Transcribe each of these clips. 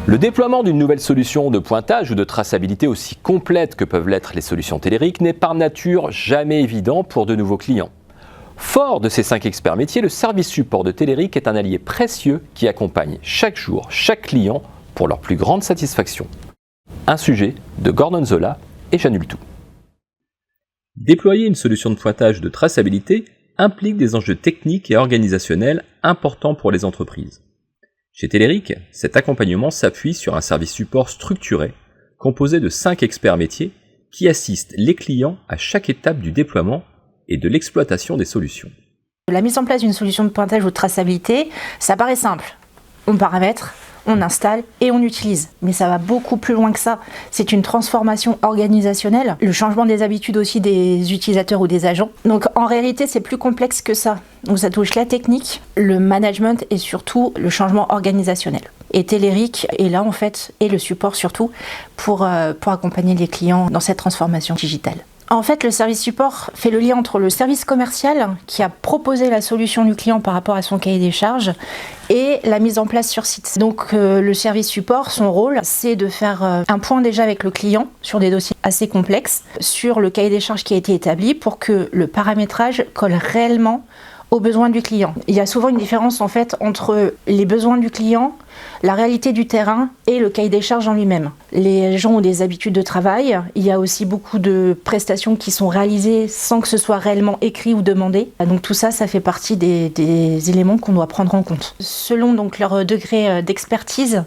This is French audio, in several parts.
Le déploiement d'une nouvelle solution de pointage ou de traçabilité aussi complète que peuvent l'être les solutions Telerik n'est par nature jamais évident pour de nouveaux clients. Fort de ces 5 experts métiers, le service support de Telerik est un allié précieux qui accompagne chaque jour chaque client pour leur plus grande satisfaction. Un sujet de Gordon Zola et j'annule tout. Déployer une solution de pointage de traçabilité implique des enjeux techniques et organisationnels importants pour les entreprises. Chez Telerik, cet accompagnement s'appuie sur un service support structuré, composé de 5 experts métiers qui assistent les clients à chaque étape du déploiement et de l'exploitation des solutions. La mise en place d'une solution de pointage ou de traçabilité, ça paraît simple. On paramètre, on installe et on utilise. Mais ça va beaucoup plus loin que ça. C'est une transformation organisationnelle, le changement des habitudes aussi des utilisateurs ou des agents. Donc en réalité, c'est plus complexe que ça. Donc ça touche la technique, le management et surtout le changement organisationnel. Et Telerik est là en fait, et le support surtout, pour accompagner les clients dans cette transformation digitale. En fait, le service support fait le lien entre le service commercial qui a proposé la solution du client par rapport à son cahier des charges et la mise en place sur site. Donc le service support, son rôle, c'est de faire un point déjà avec le client sur des dossiers assez complexes, sur le cahier des charges qui a été établi pour que le paramétrage colle réellement aux besoins du client. Il y a souvent une différence en fait entre les besoins du client, la réalité du terrain et le cahier des charges en lui-même. Les gens ont des habitudes de travail, il y a aussi beaucoup de prestations qui sont réalisées sans que ce soit réellement écrit ou demandé. Donc tout ça, ça fait partie des éléments qu'on doit prendre en compte. Selon donc leur degré d'expertise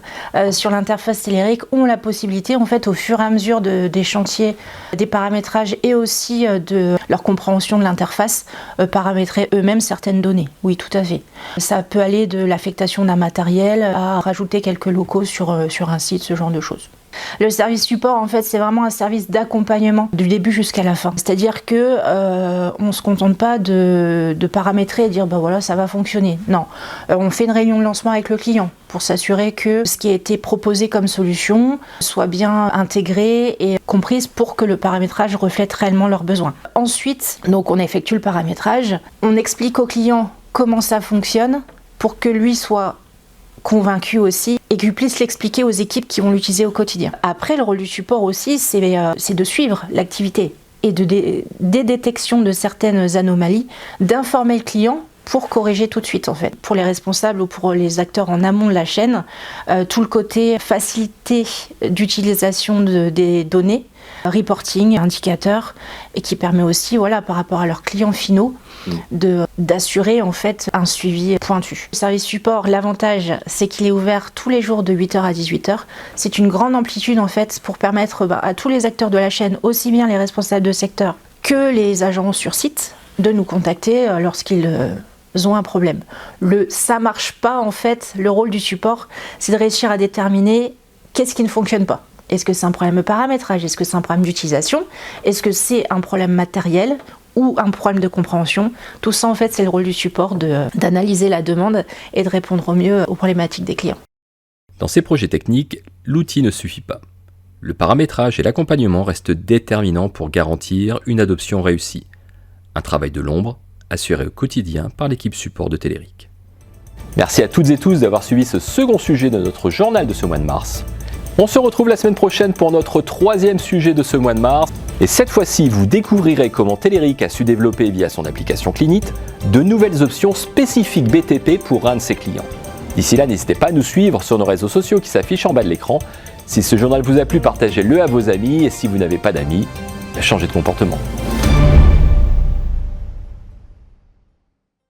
sur l'interface Telerik, ont la possibilité en fait au fur et à mesure des chantiers, des paramétrages et aussi de leur compréhension de l'interface, paramétrer eux-mêmes certaines données. Oui, tout à fait. Ça peut aller de l'affectation d'un matériel à rajouter quelques locaux sur un site, ce genre de choses. Le service support, en fait, c'est vraiment un service d'accompagnement du début jusqu'à la fin. C'est-à-dire que on ne se contente pas de paramétrer et dire bah voilà, ça va fonctionner. Non, on fait une réunion de lancement avec le client pour s'assurer que ce qui a été proposé comme solution soit bien intégré et comprise pour que le paramétrage reflète réellement leurs besoins. Ensuite, donc on effectue le paramétrage, on explique au client comment ça fonctionne pour que lui soit convaincu aussi et qu'il puisse l'expliquer aux équipes qui vont l'utiliser au quotidien. Après, le rôle du support aussi, c'est de suivre l'activité et des détections de certaines anomalies, d'informer le client pour corriger tout de suite en fait. Pour les responsables ou pour les acteurs en amont de la chaîne, tout le côté facilité d'utilisation des données, reporting, indicateurs, et qui permet aussi, voilà, par rapport à leurs clients finaux, d'assurer en fait un suivi pointu. Le service support, l'avantage, c'est qu'il est ouvert tous les jours de 8h à 18h. C'est une grande amplitude en fait pour permettre à tous les acteurs de la chaîne, aussi bien les responsables de secteur que les agents sur site, de nous contacter lorsqu'ils ont un problème. Ça marche pas en fait, le rôle du support, c'est de réussir à déterminer qu'est-ce qui ne fonctionne pas. Est-ce que c'est un problème de paramétrage? Est-ce que c'est un problème d'utilisation? Est-ce que c'est un problème matériel ou un problème de compréhension? Tout ça, en fait, c'est le rôle du support d'analyser la demande et de répondre au mieux aux problématiques des clients. Dans ces projets techniques, l'outil ne suffit pas. Le paramétrage et l'accompagnement restent déterminants pour garantir une adoption réussie. Un travail de l'ombre, assuré au quotidien par l'équipe support de Telerik. Merci à toutes et tous d'avoir suivi ce second sujet de notre journal de ce mois de mars. On se retrouve la semaine prochaine pour notre 3e sujet de ce mois de mars. Et cette fois-ci, vous découvrirez comment Telerik a su développer via son application Clinit de nouvelles options spécifiques BTP pour un de ses clients. D'ici là, n'hésitez pas à nous suivre sur nos réseaux sociaux qui s'affichent en bas de l'écran. Si ce journal vous a plu, partagez-le à vos amis et si vous n'avez pas d'amis, changez de comportement.